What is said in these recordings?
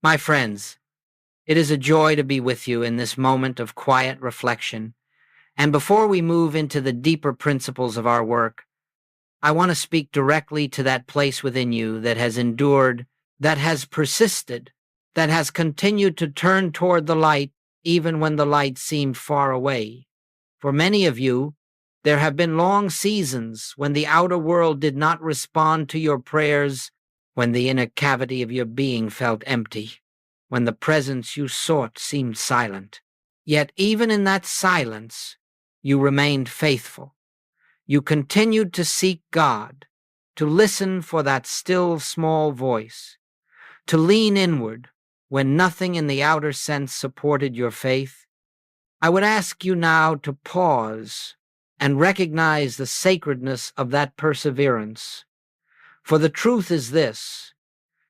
My friends, it is a joy to be with you in this moment of quiet reflection. And before we move into the deeper principles of our work, I want to speak directly to that place within you that has endured, that has persisted, that has continued to turn toward the light even when the light seemed far away. For many of you, there have been long seasons when the outer world did not respond to your prayers, when the inner cavity of your being felt empty, when the presence you sought seemed silent. Yet even in that silence, you remained faithful. You continued to seek God, to listen for that still small voice, to lean inward when nothing in the outer sense supported your faith. I would ask you now to pause and recognize the sacredness of that perseverance. For the truth is this: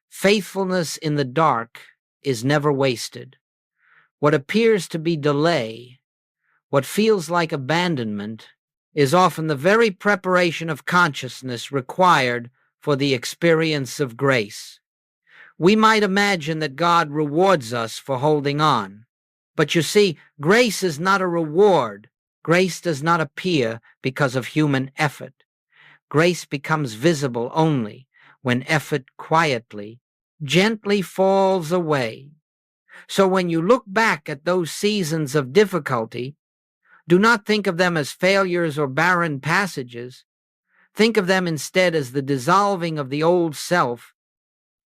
faithfulness in the dark is never wasted. What appears to be delay, what feels like abandonment, is often the very preparation of consciousness required for the experience of grace. We might imagine that God rewards us for holding on. But you see, grace is not a reward. Grace does not appear because of human effort. Grace becomes visible only when effort quietly, gently falls away. So when you look back at those seasons of difficulty, do not think of them as failures or barren passages. Think of them instead as the dissolving of the old self,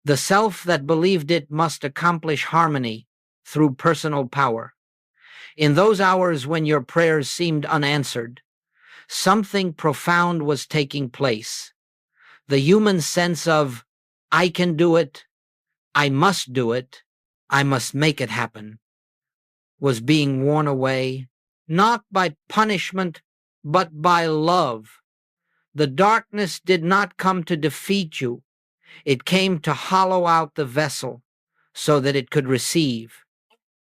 the self that believed it must accomplish harmony through personal power. In those hours when your prayers seemed unanswered, something profound was taking place. The human sense of, I can do it, I must do it, I must make it happen, was being worn away, not by punishment, but by love. The darkness did not come to defeat you. It came to hollow out the vessel so that it could receive.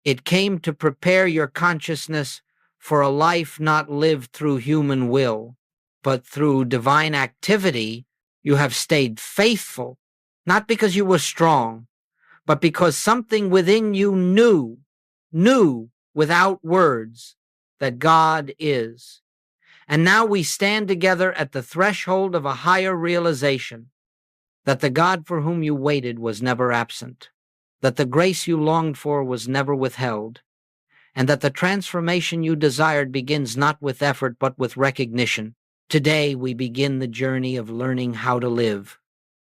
It came to prepare your consciousness for a life not lived through human will, but through divine activity. You have stayed faithful, not because you were strong, but because something within you knew without words that God is. And now we stand together at the threshold of a higher realization that the God for whom you waited was never absent, that the grace you longed for was never withheld, and that the transformation you desired begins not with effort but with recognition. Today we begin the journey of learning how to live,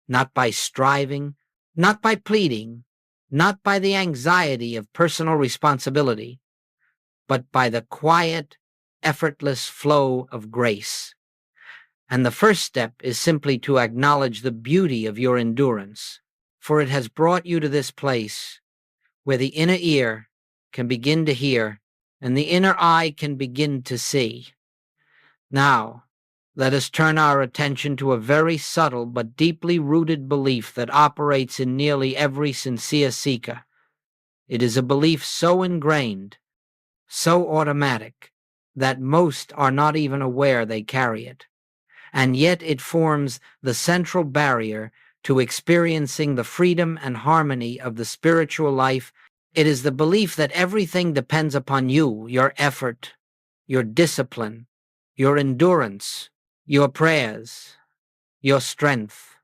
not by striving, not by pleading, not by the anxiety of personal responsibility, but by the quiet, effortless flow of grace. And the first step is simply to acknowledge the beauty of your endurance, for it has brought you to this place where the inner ear can begin to hear and the inner eye can begin to see. Now, let us turn our attention to a very subtle but deeply rooted belief that operates in nearly every sincere seeker. It is a belief so ingrained, so automatic, that most are not even aware they carry it. And yet it forms the central barrier to experiencing the freedom and harmony of the spiritual life. It is the belief that everything depends upon you, your effort, your discipline, your endurance, your prayers, your strength,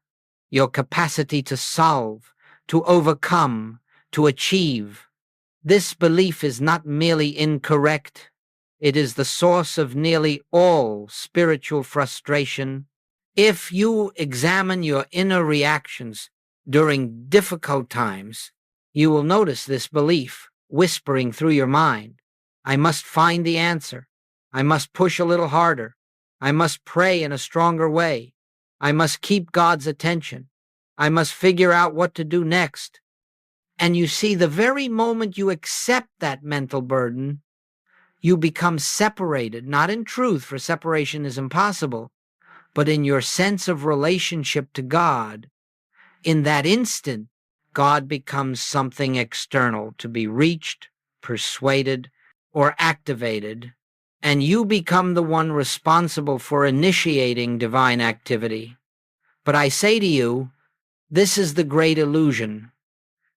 your capacity to solve, to overcome, to achieve. This belief is not merely incorrect, it is the source of nearly all spiritual frustration. If you examine your inner reactions during difficult times, you will notice this belief whispering through your mind. I must find the answer. I must push a little harder. I must pray in a stronger way. I must keep God's attention. I must figure out what to do next. And you see, the very moment you accept that mental burden, you become separated, not in truth, for separation is impossible, but in your sense of relationship to God. In that instant, God becomes something external to be reached, persuaded, or activated, and you become the one responsible for initiating divine activity. But I say to you, this is the great illusion.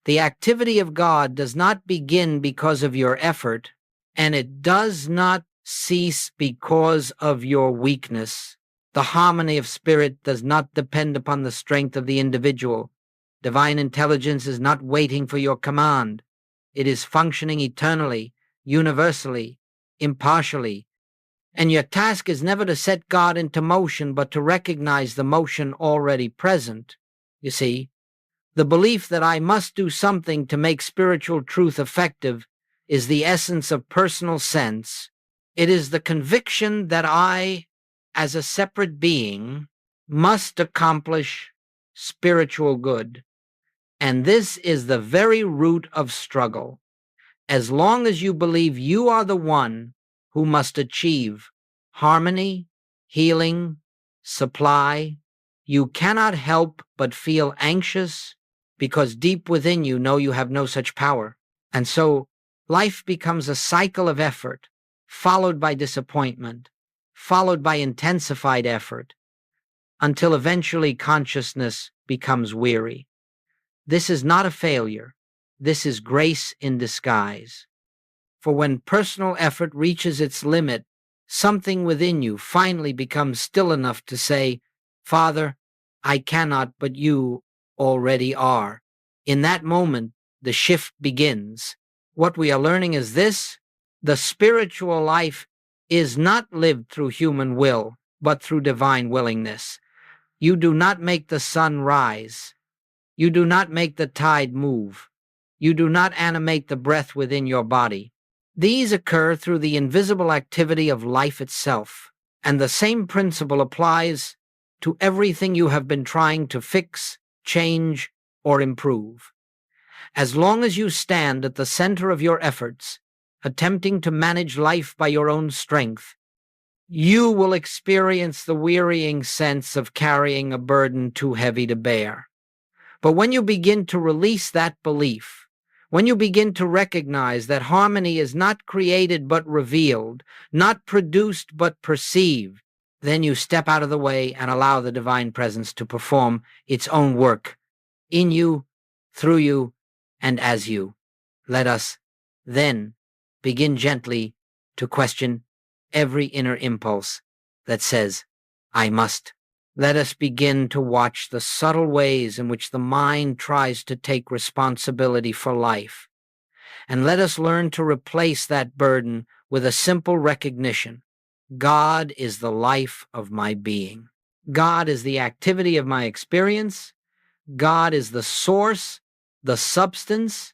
The activity of God does not begin because of your effort, and it does not cease because of your weakness. The harmony of spirit does not depend upon the strength of the individual. Divine intelligence is not waiting for your command. It is functioning eternally, universally, impartially. And your task is never to set God into motion, but to recognize the motion already present. You see, the belief that I must do something to make spiritual truth effective is the essence of personal sense. It is the conviction that I, as a separate being, must accomplish spiritual good. And this is the very root of struggle. As long as you believe you are the one who must achieve harmony, healing, supply, you cannot help but feel anxious because deep within you know you have no such power. And so life becomes a cycle of effort, followed by disappointment, followed by intensified effort, until eventually consciousness becomes weary. This is not a failure. This is grace in disguise. For when personal effort reaches its limit, something within you finally becomes still enough to say, "Father, I cannot, but you already are." In that moment, the shift begins. What we are learning is this: the spiritual life is not lived through human will, but through divine willingness. You do not make the sun rise. You do not make the tide move. You do not animate the breath within your body. These occur through the invisible activity of life itself, and the same principle applies to everything you have been trying to fix, change, or improve. As long as you stand at the center of your efforts, attempting to manage life by your own strength, you will experience the wearying sense of carrying a burden too heavy to bear. But when you begin to release that belief, when you begin to recognize that harmony is not created but revealed, not produced but perceived, then you step out of the way and allow the divine presence to perform its own work in you, through you, and as you. Let us then begin gently to question every inner impulse that says, "I must." Let us begin to watch the subtle ways in which the mind tries to take responsibility for life. And let us learn to replace that burden with a simple recognition: God is the life of my being. God is the activity of my experience. God is the source, the substance,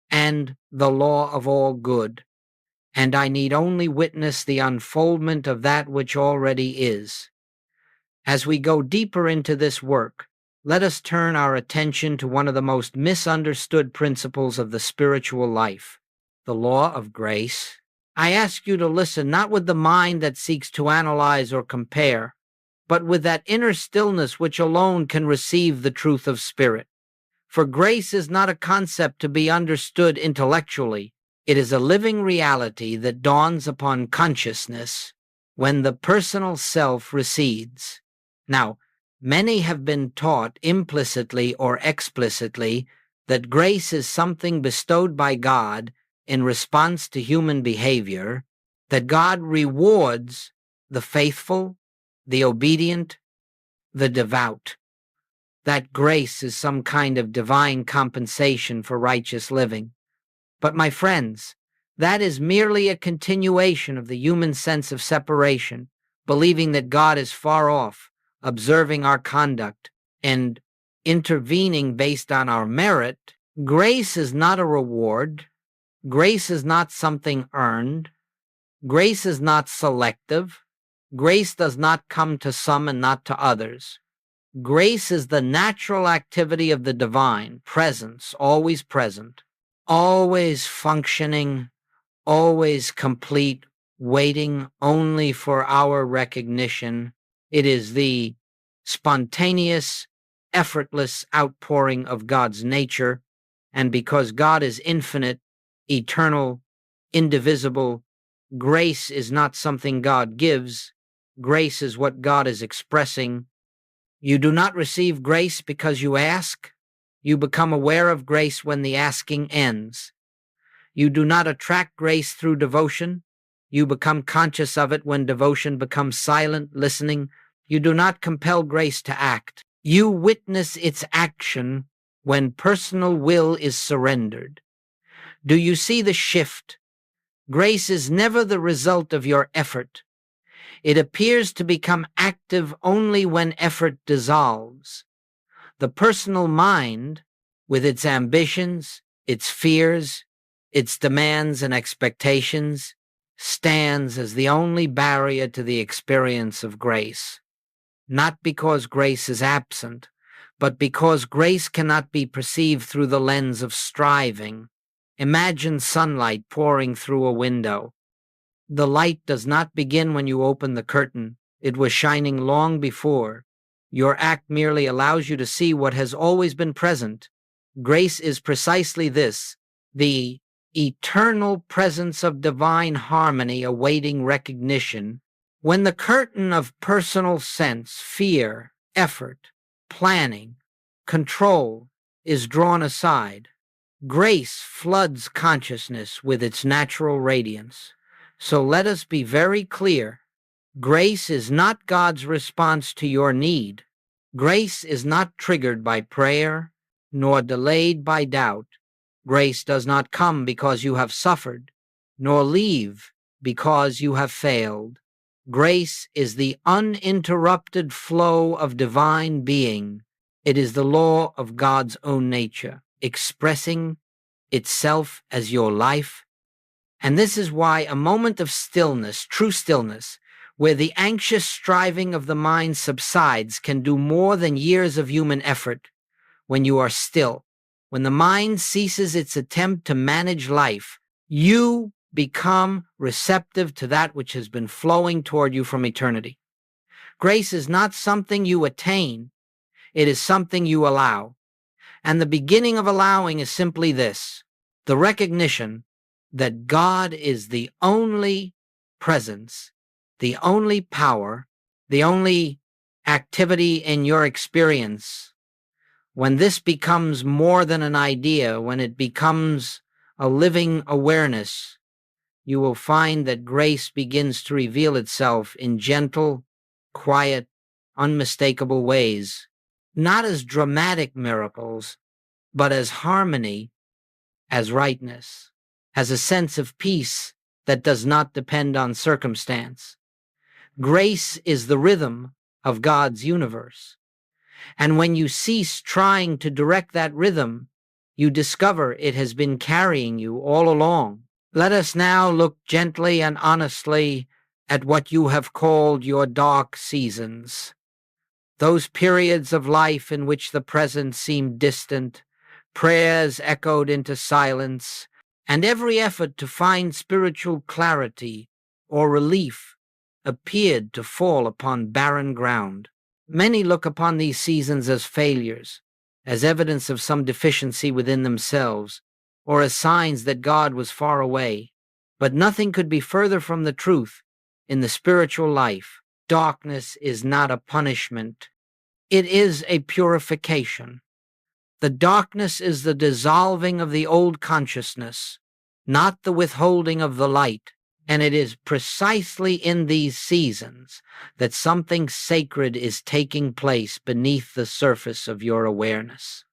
and the law of all good. And I need only witness the unfoldment of that which already is. As we go deeper into this work, let us turn our attention to one of the most misunderstood principles of the spiritual life, the law of grace. I ask you to listen not with the mind that seeks to analyze or compare, but with that inner stillness which alone can receive the truth of spirit. For grace is not a concept to be understood intellectually. It is a living reality that dawns upon consciousness when the personal self recedes. Now, many have been taught implicitly or explicitly that grace is something bestowed by God in response to human behavior, that God rewards the faithful, the obedient, the devout, that grace is some kind of divine compensation for righteous living. But my friends, that is merely a continuation of the human sense of separation, believing that God is far off, observing our conduct, and intervening based on our merit. Grace is not a reward. Grace is not something earned. Grace is not selective. Grace does not come to some and not to others. Grace is the natural activity of the divine presence, always present, always functioning, always complete, waiting only for our recognition. It is the spontaneous, effortless outpouring of God's nature, and because God is infinite, eternal, indivisible, grace is not something God gives. Grace is what God is expressing. You do not receive grace because you ask. You become aware of grace when the asking ends. You do not attract grace through devotion. You become conscious of it when devotion becomes silent, listening. You do not compel grace to act. You witness its action when personal will is surrendered. Do you see the shift? Grace is never the result of your effort. It appears to become active only when effort dissolves. The personal mind, with its ambitions, its fears, its demands and expectations, stands as the only barrier to the experience of grace. Not because grace is absent, but because grace cannot be perceived through the lens of striving. Imagine sunlight pouring through a window. The light does not begin when you open the curtain. It was shining long before. Your act merely allows you to see what has always been present. Grace is precisely this, the eternal presence of divine harmony awaiting recognition. When the curtain of personal sense, fear, effort, planning, control is drawn aside, grace floods consciousness with its natural radiance. So let us be very clear. Grace is not God's response to your need. Grace is not triggered by prayer, nor delayed by doubt. Grace does not come because you have suffered, nor leave because you have failed. Grace is the uninterrupted flow of divine being. It is the law of God's own nature, expressing itself as your life. And this is why a moment of stillness, true stillness, where the anxious striving of the mind subsides, can do more than years of human effort. When you are still, when the mind ceases its attempt to manage life, you become receptive to that which has been flowing toward you from eternity. Grace is not something you attain, it is something you allow. And the beginning of allowing is simply this, the recognition that God is the only presence, the only power, the only activity in your experience. When this becomes more than an idea, when it becomes a living awareness, you will find that grace begins to reveal itself in gentle, quiet, unmistakable ways, not as dramatic miracles, but as harmony, as rightness, as a sense of peace that does not depend on circumstance. Grace is the rhythm of God's universe. And when you cease trying to direct that rhythm, you discover it has been carrying you all along. Let us now look gently and honestly at what you have called your dark seasons. Those periods of life in which the present seemed distant, prayers echoed into silence, and every effort to find spiritual clarity or relief appeared to fall upon barren ground. Many look upon these seasons as failures, as evidence of some deficiency within themselves, or as signs that God was far away. But nothing could be further from the truth. In the spiritual life, darkness is not a punishment. It is a purification. The darkness is the dissolving of the old consciousness, not the withholding of the light. And it is precisely in these seasons that something sacred is taking place beneath the surface of your awareness.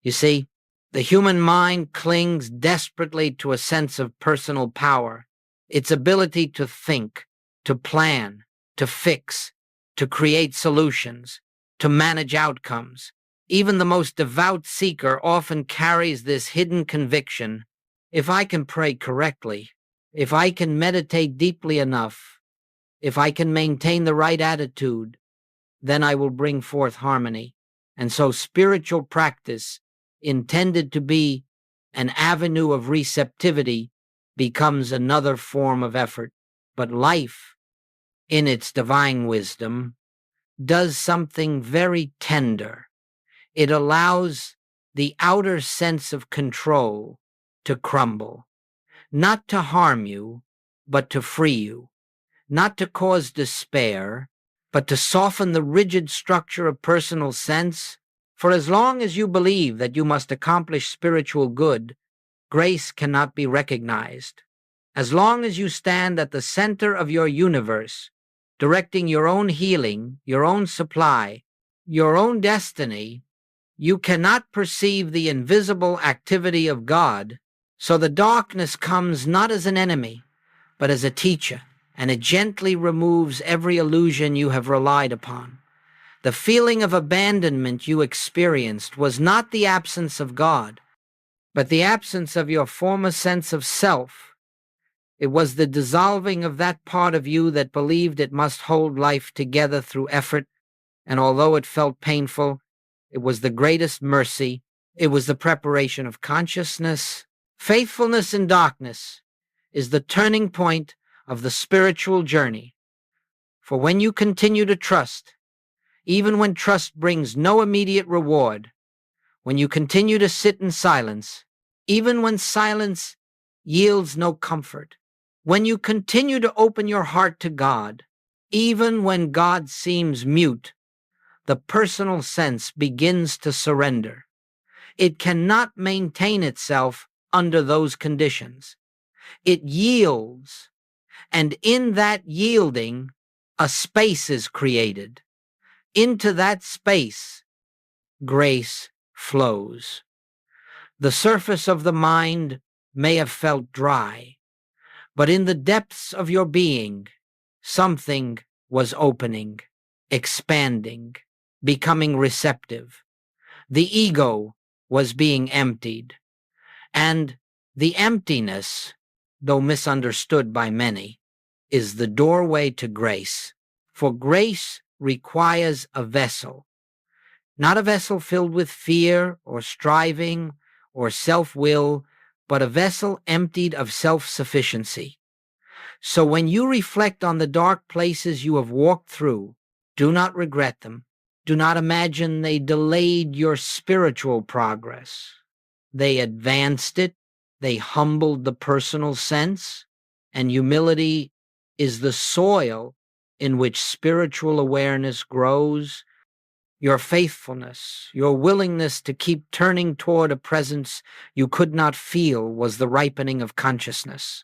You see, the human mind clings desperately to a sense of personal power, its ability to think, to plan, to fix, to create solutions, to manage outcomes. Even the most devout seeker often carries this hidden conviction: if I can pray correctly, if I can meditate deeply enough, if I can maintain the right attitude, then I will bring forth harmony. And so spiritual practice, intended to be an avenue of receptivity, becomes another form of effort. But life, in its divine wisdom, does something very tender. It allows the outer sense of control to crumble. Not to harm you, but to free you. Not to cause despair, but to soften the rigid structure of personal sense For as long as you believe that you must accomplish spiritual good, grace cannot be recognized. As long as you stand at the center of your universe, directing your own healing, your own supply, your own destiny, you cannot perceive the invisible activity of God. So the darkness comes not as an enemy, but as a teacher, and it gently removes every illusion you have relied upon. The feeling of abandonment you experienced was not the absence of God, but the absence of your former sense of self. It was the dissolving of that part of you that believed it must hold life together through effort, and although it felt painful, it was the greatest mercy. It was the preparation of consciousness. Faithfulness in darkness is the turning point of the spiritual journey. For when you continue to trust, even when trust brings no immediate reward, when you continue to sit in silence, even when silence yields no comfort, when you continue to open your heart to God, even when God seems mute, the personal sense begins to surrender. It cannot maintain itself under those conditions. It yields, and in that yielding, a space is created. Into that space, grace flows. The surface of the mind may have felt dry, but in the depths of your being, something was opening, expanding, becoming receptive. The ego was being emptied, and the emptiness, though misunderstood by many, is the doorway to grace. For grace requires a vessel, not a vessel filled with fear or striving or self-will, but a vessel emptied of self-sufficiency. So when you reflect on the dark places you have walked through, do not regret them. Do not imagine they delayed your spiritual progress. They advanced it. They humbled the personal sense, and humility is the soil in which spiritual awareness grows. Your faithfulness, your willingness to keep turning toward a presence you could not feel was the ripening of consciousness.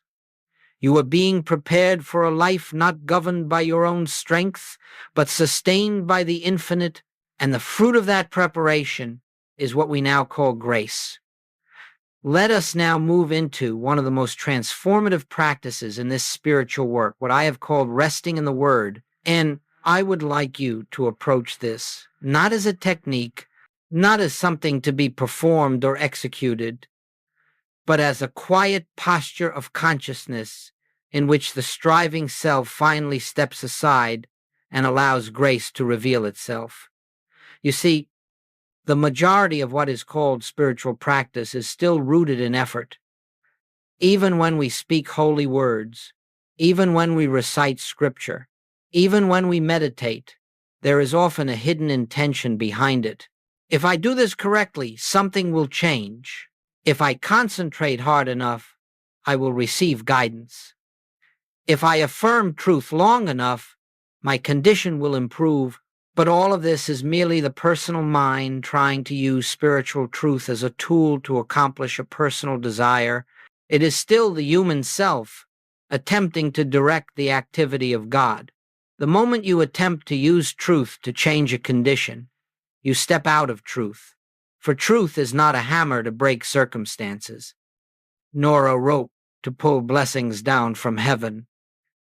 You were being prepared for a life not governed by your own strength, but sustained by the infinite, and the fruit of that preparation is what we now call grace. Let us now move into one of the most transformative practices in this spiritual work, what I have called resting in the Word. And I would like you to approach this not as a technique, not as something to be performed or executed, but as a quiet posture of consciousness in which the striving self finally steps aside and allows grace to reveal itself. You see, the majority of what is called spiritual practice is still rooted in effort. Even when we speak holy words, even when we recite scripture, even when we meditate, there is often a hidden intention behind it. If I do this correctly, something will change. If I concentrate hard enough, I will receive guidance. If I affirm truth long enough, my condition will improve. But all of this is merely the personal mind trying to use spiritual truth as a tool to accomplish a personal desire. It is still the human self attempting to direct the activity of God. The moment you attempt to use truth to change a condition, you step out of truth. For truth is not a hammer to break circumstances, nor a rope to pull blessings down from heaven.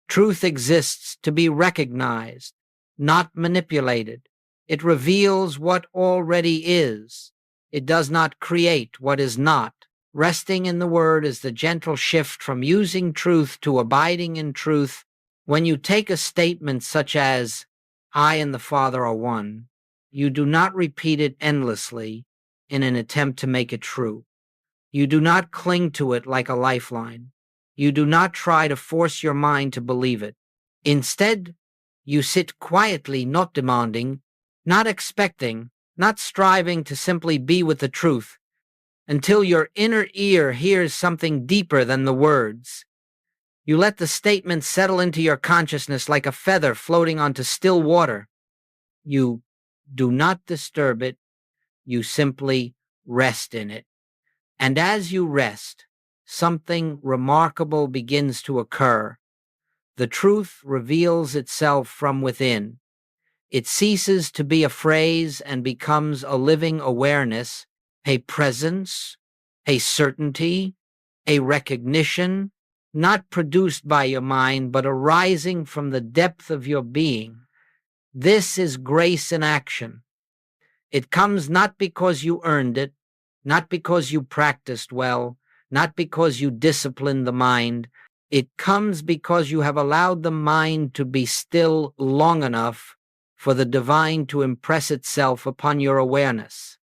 Truth exists to be recognized, not manipulated. It reveals what already is. It does not create what is not. Resting in the Word is the gentle shift from using truth to abiding in truth. When you take a statement such as, "I and the Father are one," you do not repeat it endlessly in an attempt to make it true. You do not cling to it like a lifeline. You do not try to force your mind to believe it. Instead, you sit quietly, not demanding, not expecting, not striving to simply be with the truth, until your inner ear hears something deeper than the words. You let the statement settle into your consciousness like a feather floating onto still water. You do not disturb it. You simply rest in it. And as you rest, something remarkable begins to occur. The truth reveals itself from within. It ceases to be a phrase and becomes a living awareness, a presence, a certainty, a recognition, not produced by your mind, but arising from the depth of your being. This is grace in action. It comes not because you earned it, not because you practiced well, not because you disciplined the mind. It comes because you have allowed the mind to be still long enough for the divine to impress itself upon your awareness.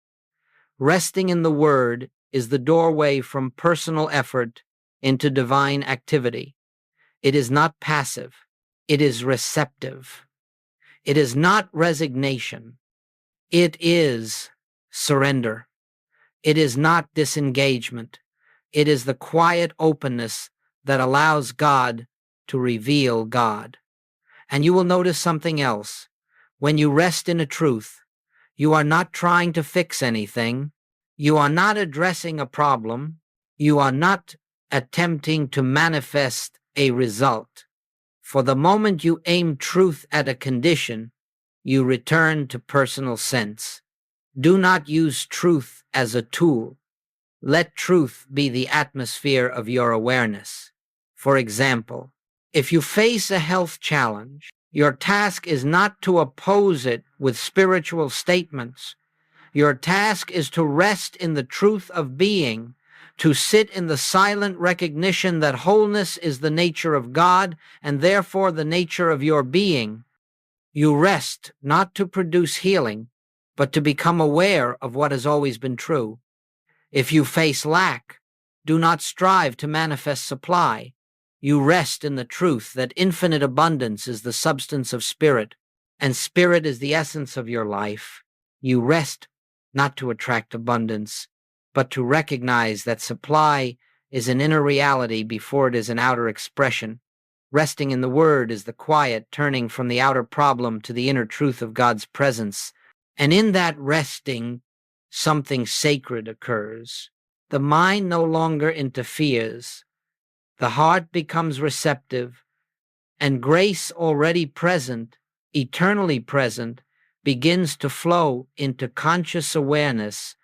Resting in the Word is the doorway from personal effort into divine activity. It is not passive. It is receptive. It is not resignation. It is surrender. It is not disengagement. It is the quiet openness that allows God to reveal God. And you will notice something else. When you rest in a truth, you are not trying to fix anything. You are not addressing a problem. You are not attempting to manifest a result. For the moment you aim truth at a condition, you return to personal sense. Do not use truth as a tool. Let truth be the atmosphere of your awareness. For example, if you face a health challenge, your task is not to oppose it with spiritual statements. Your task is to rest in the truth of being, to sit in the silent recognition that wholeness is the nature of God and therefore the nature of your being. You rest not to produce healing, but to become aware of what has always been true. If you face lack, do not strive to manifest supply. You rest in the truth that infinite abundance is the substance of spirit, and spirit is the essence of your life. You rest not to attract abundance, but to recognize that supply is an inner reality before it is an outer expression. Resting in the Word is the quiet turning from the outer problem to the inner truth of God's presence. And in that resting, something sacred occurs. The mind no longer interferes. The heart becomes receptive, and grace already present, eternally present, begins to flow into conscious awareness.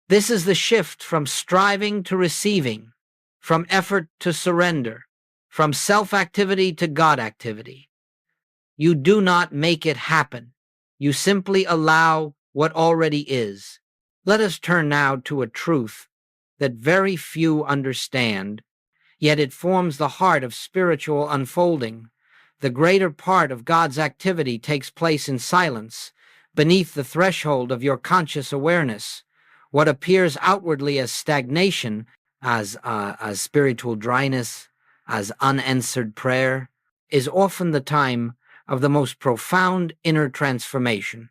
This is the shift from striving to receiving, from effort to surrender, from self-activity to God activity. You do not make it happen. You simply allow what already is. Let us turn now to a truth that very few understand, yet it forms the heart of spiritual unfolding. The greater part of God's activity takes place in silence, beneath the threshold of your conscious awareness. What appears outwardly as stagnation, as spiritual dryness, as unanswered prayer, is often the time of the most profound inner transformation.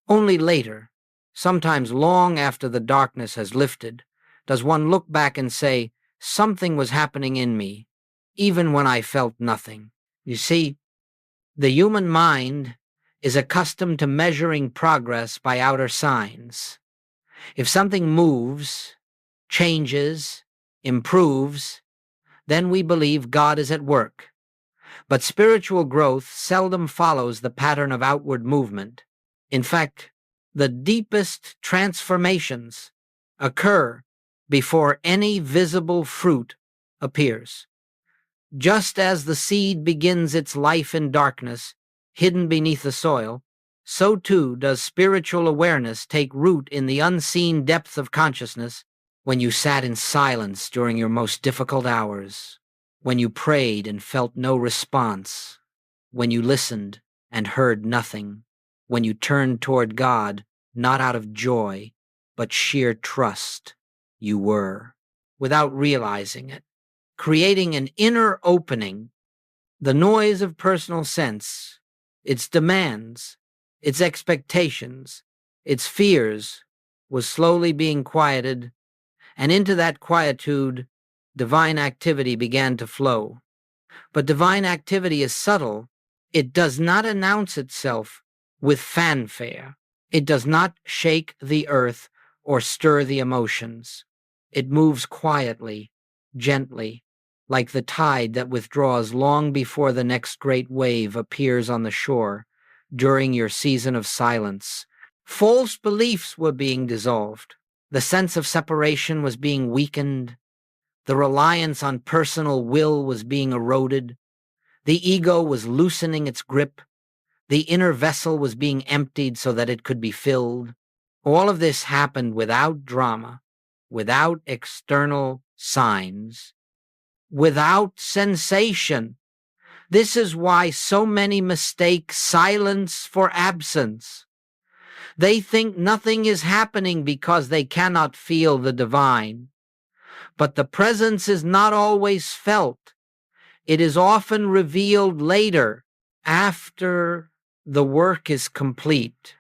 Only later, sometimes long after the darkness has lifted, does one look back and say, something was happening in me, even when I felt nothing. You see, the human mind is accustomed to measuring progress by outer signs. If something moves, changes, improves, then we believe God is at work. But spiritual growth seldom follows the pattern of outward movement. In fact, the deepest transformations occur before any visible fruit appears. Just as the seed begins its life in darkness, hidden beneath the soil, so too does spiritual awareness take root in the unseen depth of consciousness. When you sat in silence during your most difficult hours, when you prayed and felt no response, when you listened and heard nothing, when you turned toward God, not out of joy, but sheer trust, you were, without realizing it, creating an inner opening. The noise of personal sense, its demands, its expectations, its fears, was slowly being quieted, and into that quietude, divine activity began to flow. But divine activity is subtle. It does not announce itself with fanfare. It does not shake the earth or stir the emotions. It moves quietly, gently, like the tide that withdraws long before the next great wave appears on the shore during your season of silence. False beliefs were being dissolved. The sense of separation was being weakened. The reliance on personal will was being eroded. The ego was loosening its grip. The inner vessel was being emptied so that it could be filled. All of this happened without drama, without external signs, without sensation. This is why so many mistake silence for absence. They think nothing is happening because they cannot feel the divine. But the presence is not always felt. It is often revealed later, after the work is complete.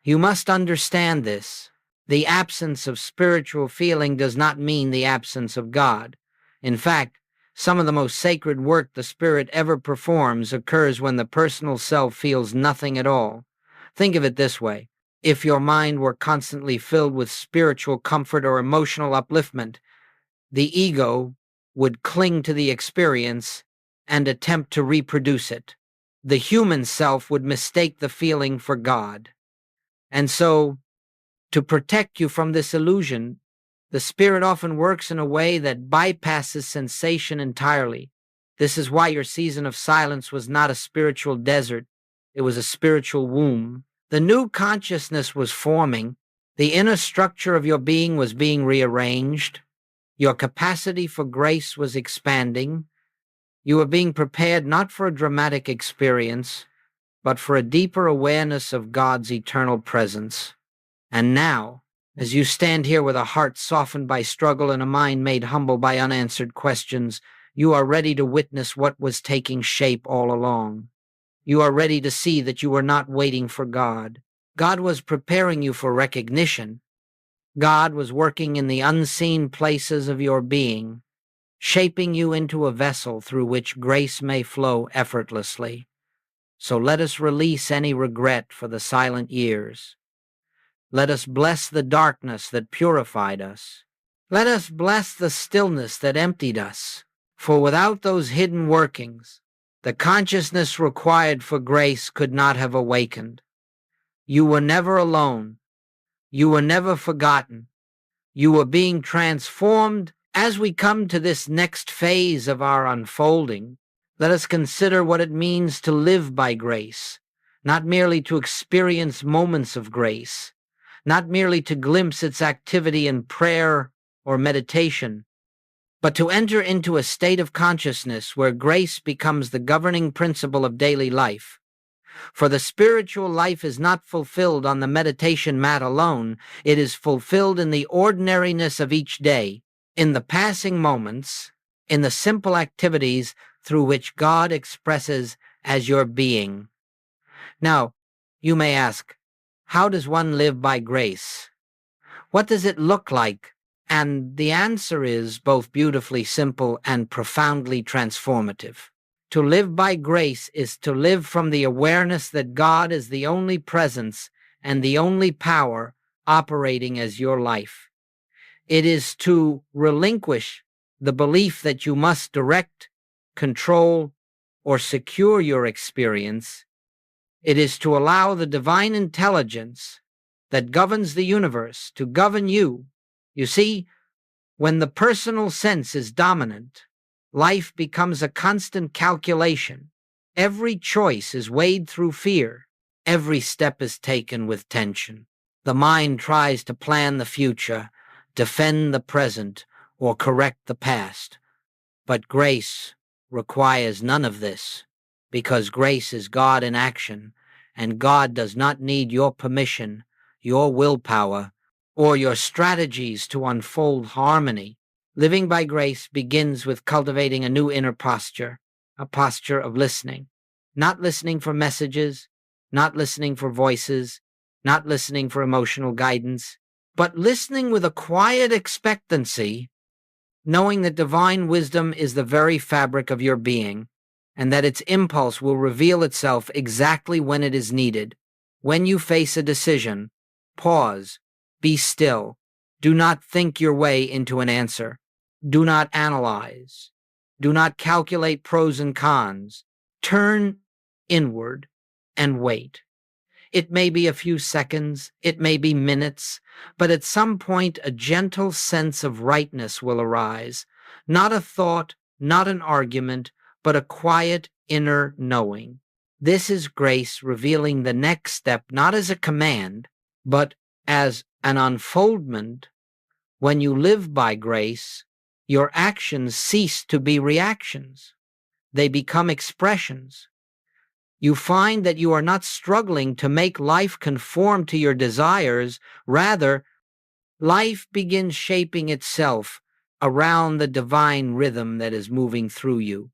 You must understand this. The absence of spiritual feeling does not mean the absence of God. In fact, some of the most sacred work the Spirit ever performs occurs when the personal self feels nothing at all. Think of it this way. If your mind were constantly filled with spiritual comfort or emotional upliftment, the ego would cling to the experience and attempt to reproduce it. The human self would mistake the feeling for God. And so, to protect you from this illusion, the Spirit often works in a way that bypasses sensation entirely. This is why your season of silence was not a spiritual desert. It was a spiritual womb. The new consciousness was forming. The inner structure of your being was being rearranged. Your capacity for grace was expanding. You were being prepared not for a dramatic experience, but for a deeper awareness of God's eternal presence. And now, as you stand here with a heart softened by struggle and a mind made humble by unanswered questions, you are ready to witness what was taking shape all along. You are ready to see that you were not waiting for God. God was preparing you for recognition. God was working in the unseen places of your being, shaping you into a vessel through which grace may flow effortlessly. So let us release any regret for the silent years. Let us bless the darkness that purified us. Let us bless the stillness that emptied us. For without those hidden workings, the consciousness required for grace could not have awakened. You were never alone. You were never forgotten. You were being transformed. As we come to this next phase of our unfolding, let us consider what it means to live by grace, not merely to experience moments of grace, not merely to glimpse its activity in prayer or meditation, but to enter into a state of consciousness where grace becomes the governing principle of daily life. For the spiritual life is not fulfilled on the meditation mat alone, it is fulfilled in the ordinariness of each day, in the passing moments, in the simple activities through which God expresses as your being. Now, you may ask, how does one live by grace? What does it look like? And the answer is both beautifully simple and profoundly transformative. To live by grace is to live from the awareness that God is the only presence and the only power operating as your life. It is to relinquish the belief that you must direct, control, or secure your experience. It is to allow the divine intelligence that governs the universe to govern you. You see, when the personal sense is dominant, life becomes a constant calculation. Every choice is weighed through fear. Every step is taken with tension. The mind tries to plan the future, defend the present, or correct the past. But grace requires none of this, because grace is God in action, and God does not need your permission, your willpower, or your strategies to unfold harmony. Living by grace begins with cultivating a new inner posture, a posture of listening. Not listening for messages, not listening for voices, not listening for emotional guidance, but listening with a quiet expectancy, knowing that divine wisdom is the very fabric of your being, and that its impulse will reveal itself exactly when it is needed. When you face a decision, pause, be still. Do not think your way into an answer. Do not analyze. Do not calculate pros and cons. Turn inward and wait. It may be a few seconds, it may be minutes, but at some point a gentle sense of rightness will arise. Not a thought, not an argument, but a quiet inner knowing. This is grace revealing the next step not as a command, but as an unfoldment. When you live by grace, your actions cease to be reactions. They become expressions. You find that you are not struggling to make life conform to your desires. Rather, life begins shaping itself around the divine rhythm that is moving through you.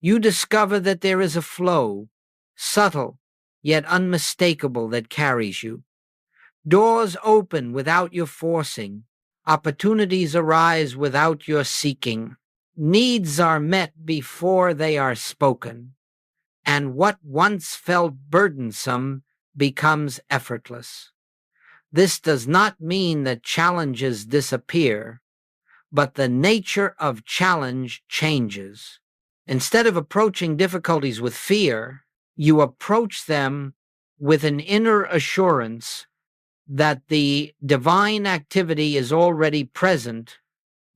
You discover that there is a flow, subtle yet unmistakable, that carries you. Doors open without your forcing. Opportunities arise without your seeking. Needs are met before they are spoken. And what once felt burdensome becomes effortless. This does not mean that challenges disappear, but the nature of challenge changes. Instead of approaching difficulties with fear, you approach them with an inner assurance that the divine activity is already present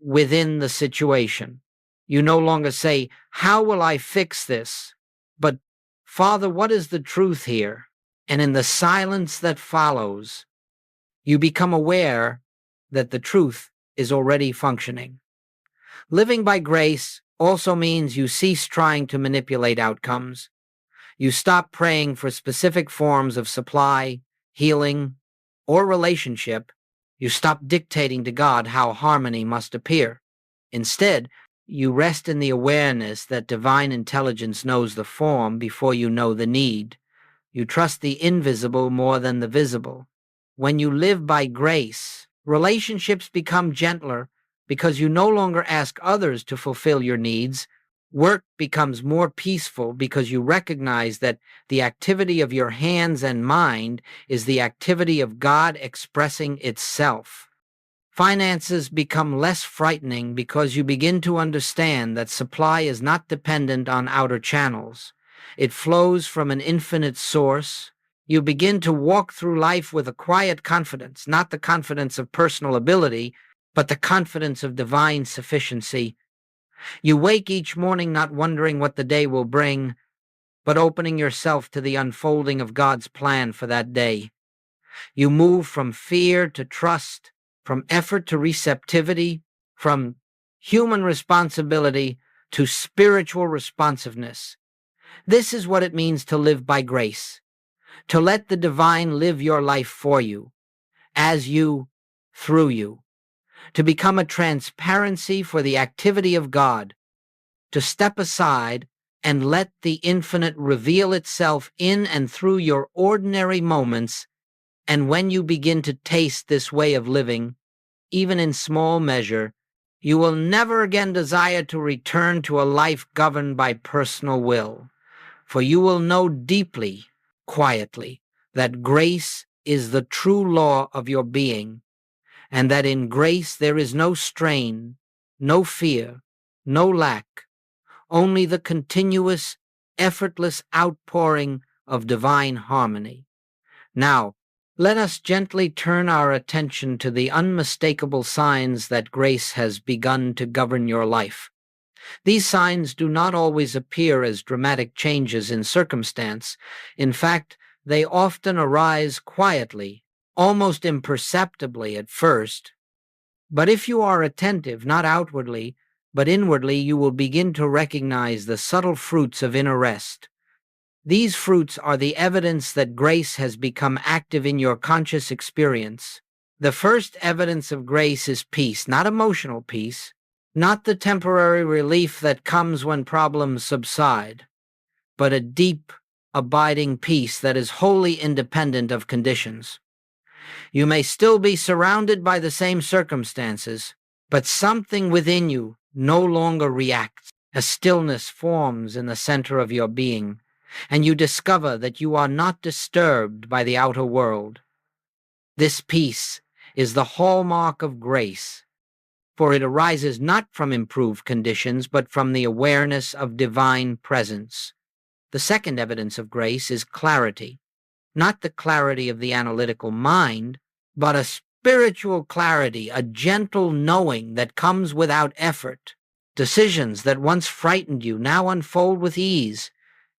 within the situation. You no longer say, "How will I fix this?" but, "Father, what is the truth here?" And in the silence that follows, you become aware that the truth is already functioning. Living by grace also means you cease trying to manipulate outcomes. You stop praying for specific forms of supply, healing, or relationship. You stop dictating to God how harmony must appear. Instead, you rest in the awareness that divine intelligence knows the form before you know the need. You trust the invisible more than the visible. When you live by grace, relationships become gentler because you no longer ask others to fulfill your needs. Work becomes more peaceful because you recognize that the activity of your hands and mind is the activity of God expressing itself. Finances become less frightening because you begin to understand that supply is not dependent on outer channels. It flows from an infinite source. You begin to walk through life with a quiet confidence, not the confidence of personal ability, but the confidence of divine sufficiency. You wake each morning not wondering what the day will bring, but opening yourself to the unfolding of God's plan for that day. You move from fear to trust, from effort to receptivity, from human responsibility to spiritual responsiveness. This is what it means to live by grace, to let the divine live your life for you, as you, through you, to become a transparency for the activity of God, to step aside and let the infinite reveal itself in and through your ordinary moments. And when you begin to taste this way of living, even in small measure, you will never again desire to return to a life governed by personal will, for you will know deeply, quietly, that grace is the true law of your being, and that in grace there is no strain, no fear, no lack, only the continuous, effortless outpouring of divine harmony. Now, let us gently turn our attention to the unmistakable signs that grace has begun to govern your life. These signs do not always appear as dramatic changes in circumstance. In fact, they often arise quietly, almost imperceptibly at first. But if you are attentive, not outwardly, but inwardly, you will begin to recognize the subtle fruits of inner rest. These fruits are the evidence that grace has become active in your conscious experience. The first evidence of grace is peace, not emotional peace, not the temporary relief that comes when problems subside, but a deep, abiding peace that is wholly independent of conditions. You may still be surrounded by the same circumstances, but something within you no longer reacts. A stillness forms in the center of your being. and you discover that you are not disturbed by the outer world. This peace is the hallmark of grace, for it arises not from improved conditions, but from the awareness of divine presence. The second evidence of grace is clarity, not the clarity of the analytical mind, but a spiritual clarity, a gentle knowing that comes without effort. Decisions that once frightened you now unfold with ease.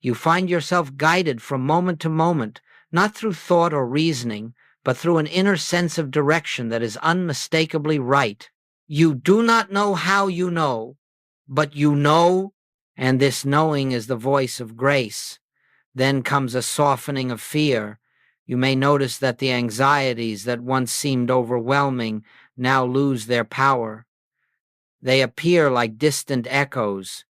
You find yourself guided from moment to moment, not through thought or reasoning, but through an inner sense of direction that is unmistakably right. You do not know how you know, but you know, and this knowing is the voice of grace. Then comes a softening of fear. You may notice that the anxieties that once seemed overwhelming now lose their power. They appear like distant echoes.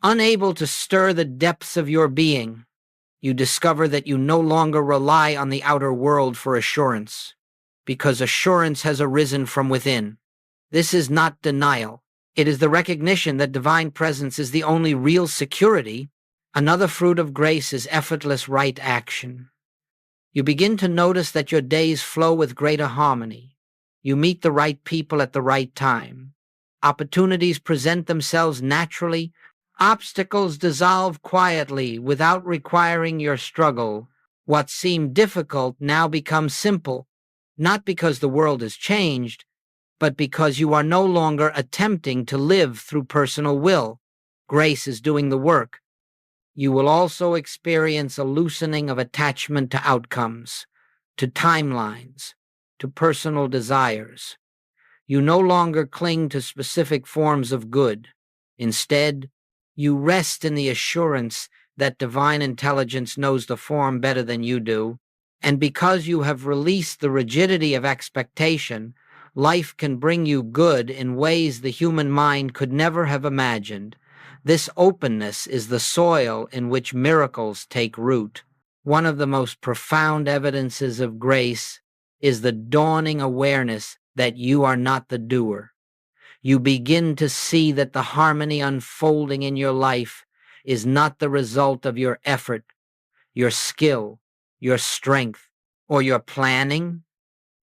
Unable to stir the depths of your being, you discover that you no longer rely on the outer world for assurance, because assurance has arisen from within. This is not denial. It is the recognition that divine presence is the only real security. Another fruit of grace is effortless right action. You begin to notice that your days flow with greater harmony. You meet the right people at the right time. Opportunities present themselves naturally. Obstacles dissolve quietly without requiring your struggle. What seemed difficult now becomes simple, not because the world has changed, but because you are no longer attempting to live through personal will. Grace is doing the work. You will also experience a loosening of attachment to outcomes, to timelines, to personal desires. You no longer cling to specific forms of good. Instead, you rest in the assurance that divine intelligence knows the form better than you do, and because you have released the rigidity of expectation, life can bring you good in ways the human mind could never have imagined. This openness is the soil in which miracles take root. One of the most profound evidences of grace is the dawning awareness that you are not the doer. You begin to see that the harmony unfolding in your life is not the result of your effort, your skill, your strength, or your planning.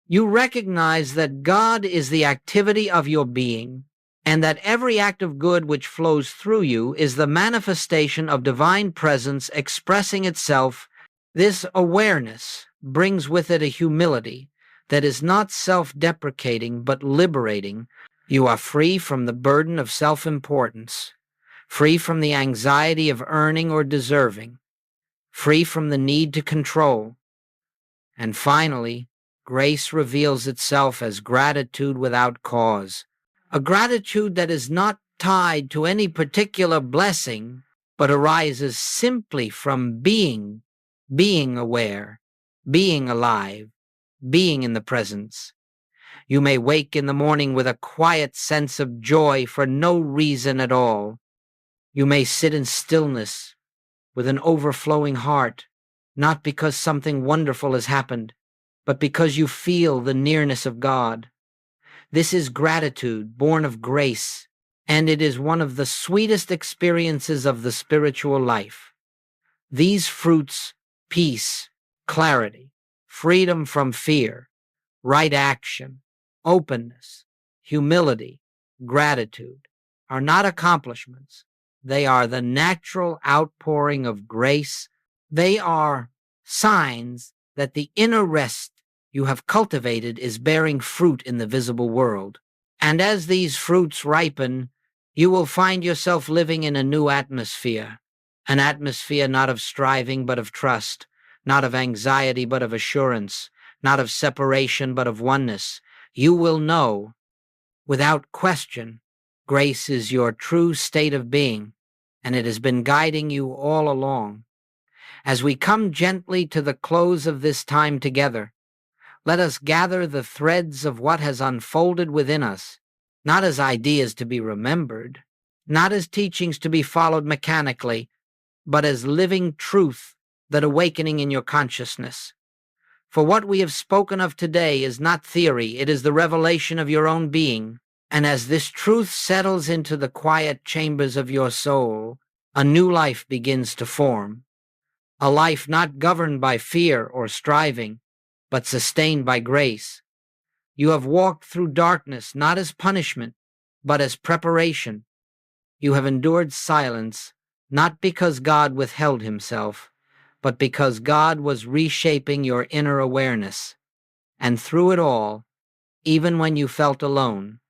You recognize that God is the activity of your being, and that every act of good which flows through you is the manifestation of divine presence expressing itself. This awareness brings with it a humility that is not self-deprecating but liberating. You are free from the burden of self-importance, free from the anxiety of earning or deserving, free from the need to control. And finally, grace reveals itself as gratitude without cause, a gratitude that is not tied to any particular blessing, but arises simply from being aware, being alive, being in the presence. You may wake in the morning with a quiet sense of joy for no reason at all. You may sit in stillness with an overflowing heart, not because something wonderful has happened, but because you feel the nearness of God. This is gratitude born of grace, and it is one of the sweetest experiences of the spiritual life. These fruits, peace, clarity, freedom from fear, right action, openness, humility, gratitude, are not accomplishments. They are the natural outpouring of grace. They are signs that the inner rest you have cultivated is bearing fruit in the visible world. And as these fruits ripen, you will find yourself living in a new atmosphere, an atmosphere not of striving but of trust, not of anxiety but of assurance, not of separation but of oneness. You will know, without question, grace is your true state of being, and it has been guiding you all along. As we come gently to the close of this time together, let us gather the threads of what has unfolded within us, not as ideas to be remembered, not as teachings to be followed mechanically, but as living truth that awakening in your consciousness. For what we have spoken of today is not theory, it is the revelation of your own being, and as this truth settles into the quiet chambers of your soul, a new life begins to form. a life not governed by fear or striving, but sustained by grace. You have walked through darkness not as punishment, but as preparation. You have endured silence, not because God withheld himself, but because God was reshaping your inner awareness. And through it all, even when you felt alone,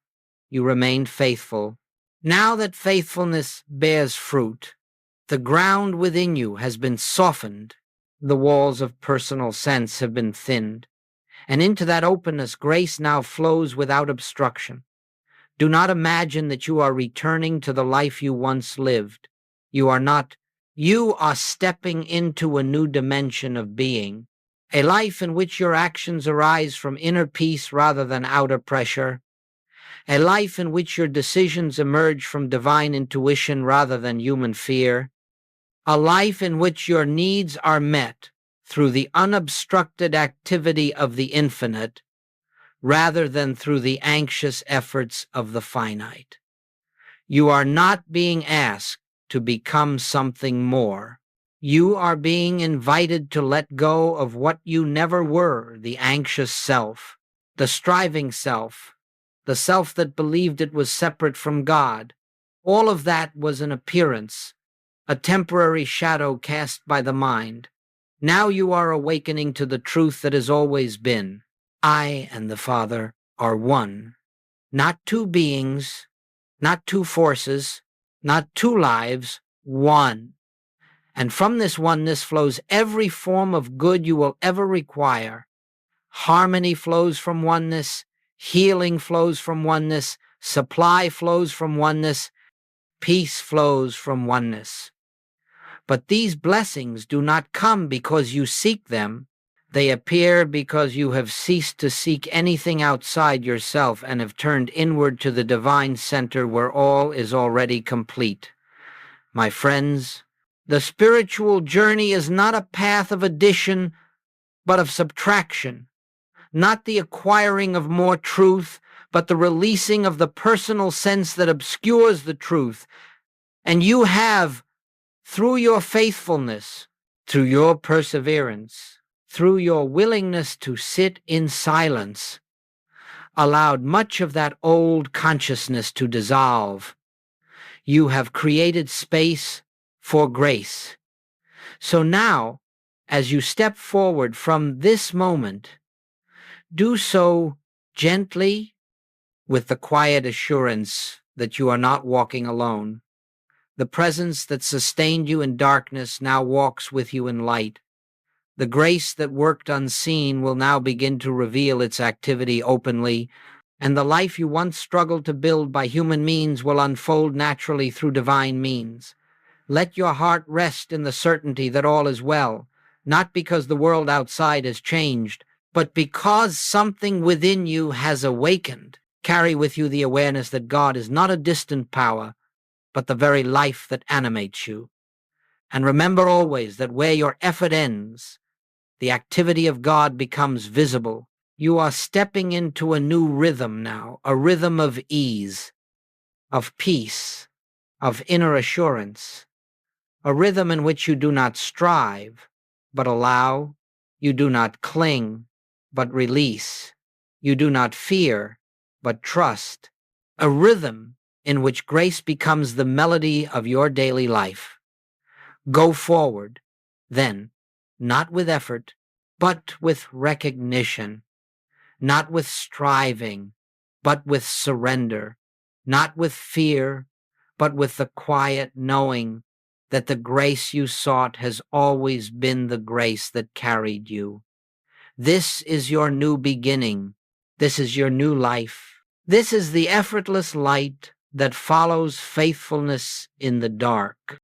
you remained faithful. Now that faithfulness bears fruit, the ground within you has been softened, the walls of personal sense have been thinned, and into that openness grace now flows without obstruction. Do not imagine that you are returning to the life you once lived. You are not. You are stepping into a new dimension of being, a life in which your actions arise from inner peace rather than outer pressure, a life in which your decisions emerge from divine intuition rather than human fear, a life in which your needs are met through the unobstructed activity of the infinite rather than through the anxious efforts of the finite. You are not being asked to become something more. You are being invited to let go of what you never were, the anxious self, the striving self, the self that believed it was separate from God. All of that was an appearance, a temporary shadow cast by the mind. Now you are awakening to the truth that has always been. I and the Father are one, not two beings, not two forces, not two lives, one. And from this oneness flows every form of good you will ever require. Harmony flows from oneness, healing flows from oneness, supply flows from oneness, peace flows from oneness. But these blessings do not come because you seek them. They appear because you have ceased to seek anything outside yourself and have turned inward to the divine center where all is already complete. My friends, the spiritual journey is not a path of addition, but of subtraction, not the acquiring of more truth, but the releasing of the personal sense that obscures the truth. And you have, through your faithfulness, through your perseverance, through your willingness to sit in silence, allowed much of that old consciousness to dissolve. You have created space for grace. So now, as you step forward from this moment, do so gently with the quiet assurance that you are not walking alone. The presence that sustained you in darkness now walks with you in light. The grace that worked unseen will now begin to reveal its activity openly, and the life you once struggled to build by human means will unfold naturally through divine means. Let your heart rest in the certainty that all is well, not because the world outside has changed, but because something within you has awakened. Carry with you the awareness that God is not a distant power, but the very life that animates you. And remember always that where your effort ends, the activity of God becomes visible. You are stepping into a new rhythm now, a rhythm of ease, of peace, of inner assurance, a rhythm in which you do not strive, but allow, you do not cling, but release, you do not fear, but trust, a rhythm in which grace becomes the melody of your daily life. Go forward, then, not with effort, but with recognition, not with striving, but with surrender, not with fear, but with the quiet knowing that the grace you sought has always been the grace that carried you. This is your new beginning. This is your new life. This is the effortless light that follows faithfulness in the dark.